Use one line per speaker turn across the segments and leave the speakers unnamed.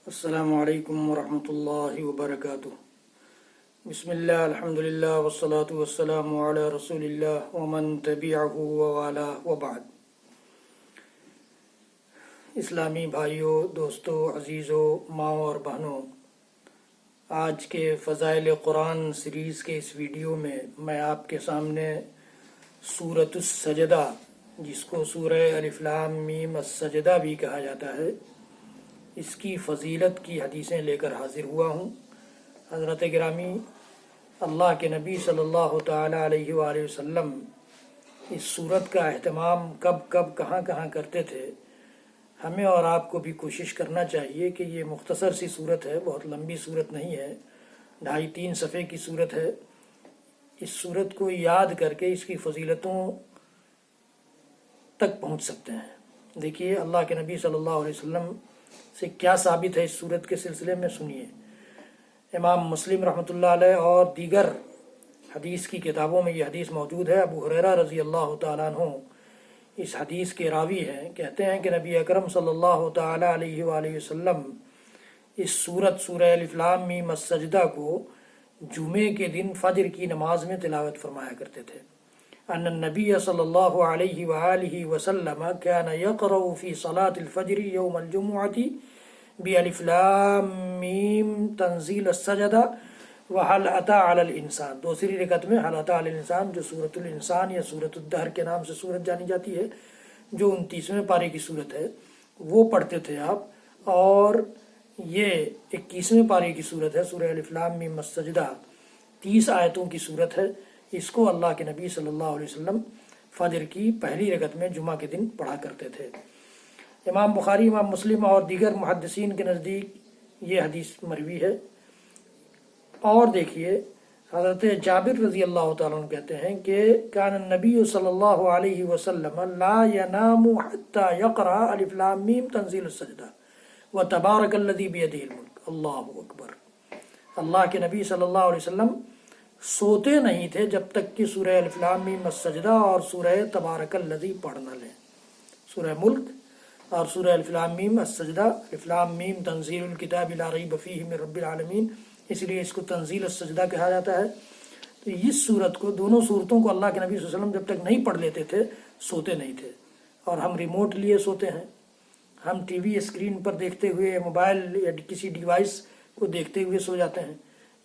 السلام علیکم ورحمۃ اللہ وبرکاتہ۔ بسم اللہ، الحمد للہ، والصلاة والسلام علی رسول اللہ ومن تبعہ ووالاه وبعد۔ اسلامی بھائیوں، دوستوں، عزیزوں، ماؤں اور بہنوں، آج کے فضائل قرآن سیریز کے اس ویڈیو میں آپ کے سامنے سورۃ السجدہ، جس کو سورہ الف لام میم السجدہ بھی کہا جاتا ہے، اس کی فضیلت کی حدیثیں لے کر حاضر ہوا ہوں۔ حضرت گرامی، اللہ کے نبی صلی اللہ تعالی علیہ وآلہ وسلم اس سورت کا اہتمام کب کہاں کرتے تھے۔ ہمیں اور آپ کو بھی کوشش کرنا چاہیے کہ یہ مختصر سی سورت ہے، بہت لمبی سورت نہیں ہے، 2.5-3 صفحے کی سورت ہے۔ اس سورت کو یاد کر کے اس کی فضیلتوں تک پہنچ سکتے ہیں۔ دیکھیے اللہ کے نبی صلی اللہ علیہ وسلم سے کیا ثابت ہے اس سورت کے سلسلے میں، سنیے۔ امام مسلم رحمۃ اللہ علیہ اور دیگر حدیث کی کتابوں میں یہ حدیث موجود ہے۔ ابو ہریرہ رضی اللہ تعالیٰ عنہ اس حدیث کے راوی ہیں، کہتے ہیں کہ نبی اکرم صلی اللہ تعالی علیہ وآلہ وسلم اس سورہ الف لام میم السجدہ کو جمعے کے دن فجر کی نماز میں تلاوت فرمایا کرتے تھے۔ ان النبی صلی اللہ علیہ وآلہ وسلم كان يقرأ في صلاة الفجر يوم الجمعة بألف لام میم تنزیل السجدہ وحل أتى على الإنسان۔ دوسری رکعت میں حل أتى على الإنسان، جو سورۃ الانسان یا سورۃ الدہر کے نام سے سورت جانی جاتی ہے، جو 29ویں پارے کی سورت ہے، وہ پڑھتے تھے آپ۔ اور یہ 21ویں پارے کی سورت ہے، سورہ الف لام میم السجدہ، 30 آیتوں کی سورت ہے۔ اس کو اللہ کے نبی صلی اللہ علیہ وسلم فجر کی پہلی رکعت میں جمعہ کے دن پڑھا کرتے تھے۔ امام بخاری، امام مسلم اور دیگر محدثین کے نزدیک یہ حدیث مروی ہے۔ اور دیکھیے حضرت جابر رضی اللہ تعالیٰ عنہ کہتے ہیں کہ کان النبی صلی اللہ علیہ وسلم لا ینام حتی یقرأ الف لام میم تنزیل السجدہ وتبارک الذی بیدہ الملک۔ اللہ اکبر۔ اللہ کے نبی صلی اللہ علیہ وسلم سوتے نہیں تھے جب تک کہ سورہ الف لام میم السجدہ اور سورہ تبارک الذی پڑھ نہ لیں۔ سورہ ملک اور سورہ الف لام میم السجدہ، الف لام میم تنزیل الکتاب لا ریب فیہ من رب العالمین، اس لیے اس کو تنزیل السجدہ کہا جاتا ہے۔ تو اس سورت کو، دونوں صورتوں کو اللہ کے نبی صلی اللہ علیہ وسلم جب تک نہیں پڑھ لیتے تھے سوتے نہیں تھے۔ اور ہم ریموٹ لیے سوتے ہیں، ہم ٹی وی اسکرین پر دیکھتے ہوئے، موبائل یا کسی ڈیوائس کو دیکھتے ہوئے سو جاتے ہیں۔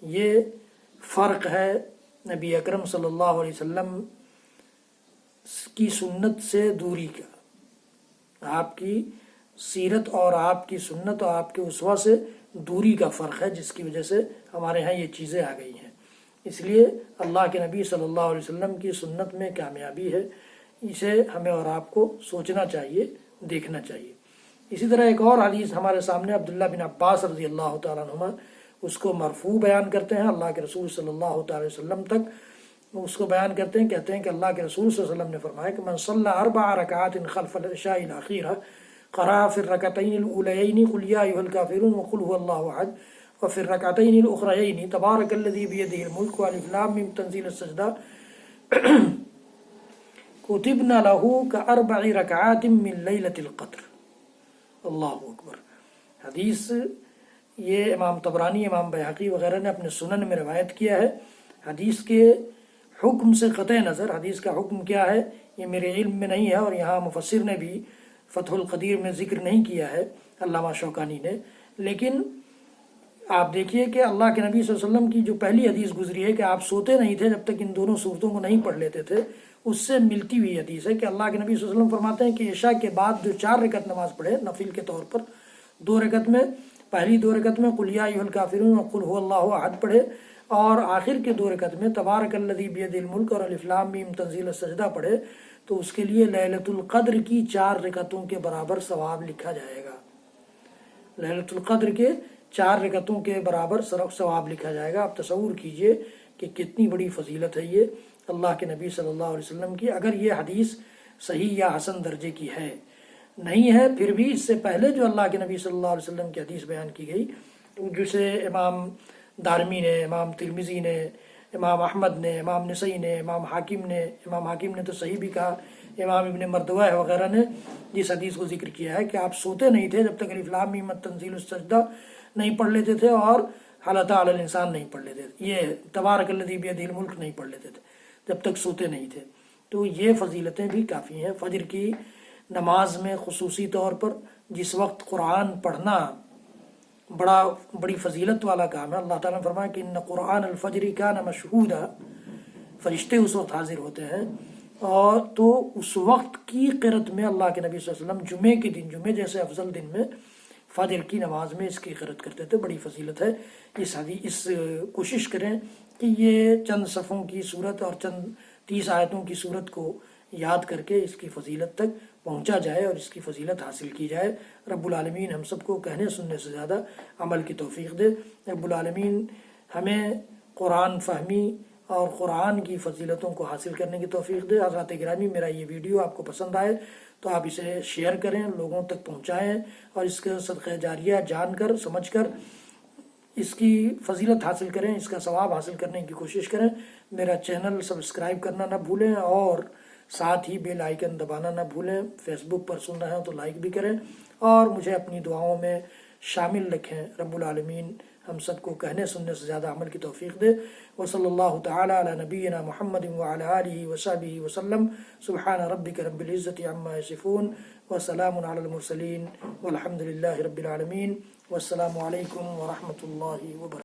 یہ فرق ہے نبی اکرم صلی اللہ علیہ وسلم کی سنت سے دوری کا، آپ کی سیرت اور آپ کی سنت اور آپ کے اسوہ سے دوری کا فرق ہے، جس کی وجہ سے ہمارے ہاں یہ چیزیں آ گئی ہیں۔ اس لیے اللہ کے نبی صلی اللہ علیہ وسلم کی سنت میں کامیابی ہے، اسے ہمیں اور آپ کو سوچنا چاہیے، دیکھنا چاہیے۔ اسی طرح ایک اور حدیث ہمارے سامنے عبداللہ بن عباس رضی اللہ تعالیٰ عنہما اس کو مرفوع بیان کرتے ہیں، اللہ کے رسول صلی اللہ تعالی وسلم تک اس کو بیان کرتے ہیں۔ کہتے ہیں کہ اللہ کے رسول صلی اللہ علیہ وسلم نے فرمایا کہ من صلی 4 رکعات خلف العشاء الاخیرہ قرأ في الركعتين الأوليين قل يا أيها الكافرون وقل هو الله أحد وفي الركعتين الأخريين تبارك الذي بيده الملك وألف لام ميم تنزيل السجدة كتبنا له ك4 ركعات من ليلة القدر۔ اللہ اکبر۔ حدیث یہ امام طبرانی، امام بیہقی وغیرہ نے اپنے سنن میں روایت کیا ہے۔ حدیث کے حکم سے قطع نظر، حدیث کا حکم کیا ہے یہ میرے علم میں نہیں ہے، اور یہاں مفسر نے بھی فتح القدیر میں ذکر نہیں کیا ہے، علامہ شوکانی نے۔ لیکن آپ دیکھیے کہ اللہ کے نبی صلی اللہ علیہ وسلم کی جو پہلی حدیث گزری ہے کہ آپ سوتے نہیں تھے جب تک ان دونوں صورتوں کو نہیں پڑھ لیتے تھے، اس سے ملتی ہوئی حدیث ہے کہ اللہ کے نبی صلی اللہ علیہ وسلم فرماتے ہیں کہ عشاء کے بعد جو 4 رکعت نماز پڑھے نفل کے طور پر، 2 رکعت میں، پہلی 2 رکعت میں قل یا ایھا الکافرون وقل هو اللہ احد پڑھے، اور آخر کے 2 رکعت میں تبارک الذی بیدہ الملک اور الف لام میم تنزیل السجدہ پڑھے، تو اس کے لیے لیلۃ القدر کی 4 رکعتوں کے برابر ثواب لکھا جائے گا۔ لیلۃ القدر کے 4 رکعتوں کے برابر ثواب لکھا جائے گا۔ آپ تصور کیجئے کہ کتنی بڑی فضیلت ہے یہ اللہ کے نبی صلی اللہ علیہ وسلم کی۔ اگر یہ حدیث صحیح یا حسن درجے کی ہے، نہیں ہے پھر بھی اس سے پہلے جو اللہ کے نبی صلی اللہ علیہ وسلم کی حدیث بیان کی گئی، جسے امام دارمی نے، امام ترمذی نے، امام احمد نے، امام نسائی نے، امام حاکم نے تو صحیح بھی کہا، امام ابن مردوہ وغیرہ نے اس حدیث کو ذکر کیا ہے کہ آپ سوتے نہیں تھے جب تک الف لام میم تنزیل السجدہ نہیں پڑھ لیتے تھے، اور حل اتى علی الانسان نہیں پڑھ لیتے تھے، یہ تبارک الذی بیدہ الملک نہیں پڑھ لیتے تھے جب تک سوتے نہیں تھے۔ تو یہ فضیلتیں بھی کافی ہیں۔ فجر کی نماز میں خصوصی طور پر جس وقت قرآن پڑھنا بڑی فضیلت والا کام ہے، اللہ تعالیٰ نے فرمایا کہ ان قرآن الفجر کان مشہودا، فرشتے اس وقت حاضر ہوتے ہیں، اور تو اس وقت کی قرأت میں اللہ کے نبی صلی اللہ علیہ وسلم جمعے کے دن، جمعے جیسے افضل دن میں فجر کی نماز میں اس کی قرأت کرتے تھے۔ بڑی فضیلت ہے اس کوشش کریں کہ یہ چند صفوں کی صورت اور چند 30 آیتوں کی صورت کو یاد کر کے اس کی فضیلت تک پہنچا جائے اور اس کی فضیلت حاصل کی جائے۔ رب العالمین ہم سب کو کہنے سننے سے زیادہ عمل کی توفیق دے۔ رب العالمین ہمیں قرآن فہمی اور قرآن کی فضیلتوں کو حاصل کرنے کی توفیق دے۔ حضرات گرامی، میرا یہ ویڈیو آپ کو پسند آئے تو آپ اسے شیئر کریں، لوگوں تک پہنچائیں، اور اس کا صدقہ جاریہ جان کر سمجھ کر اس کی فضیلت حاصل کریں، اس کا ثواب حاصل کرنے کی کوشش کریں۔ میرا چینل سبسکرائب کرنا نہ بھولیں، اور ساتھ ہی بیل آئیکن دبانا نہ بھولیں۔ فیس بک پر سن رہے ہوں تو لائک بھی کریں، اور مجھے اپنی دعاؤں میں شامل رکھیں۔ رب العالمین ہم سب کو کہنے سننے سے زیادہ عمل کی توفیق دے۔ وصلی اللہ تعالی علی نبینا محمد وعلی آلہ وصحبہ وسلم۔ سبحان ربک رب العزۃ عما یصفون وسلام علی المرسلین والحمد للہ رب العالمین، والسلام علیکم ورحمۃ اللہ وبرکاتہ۔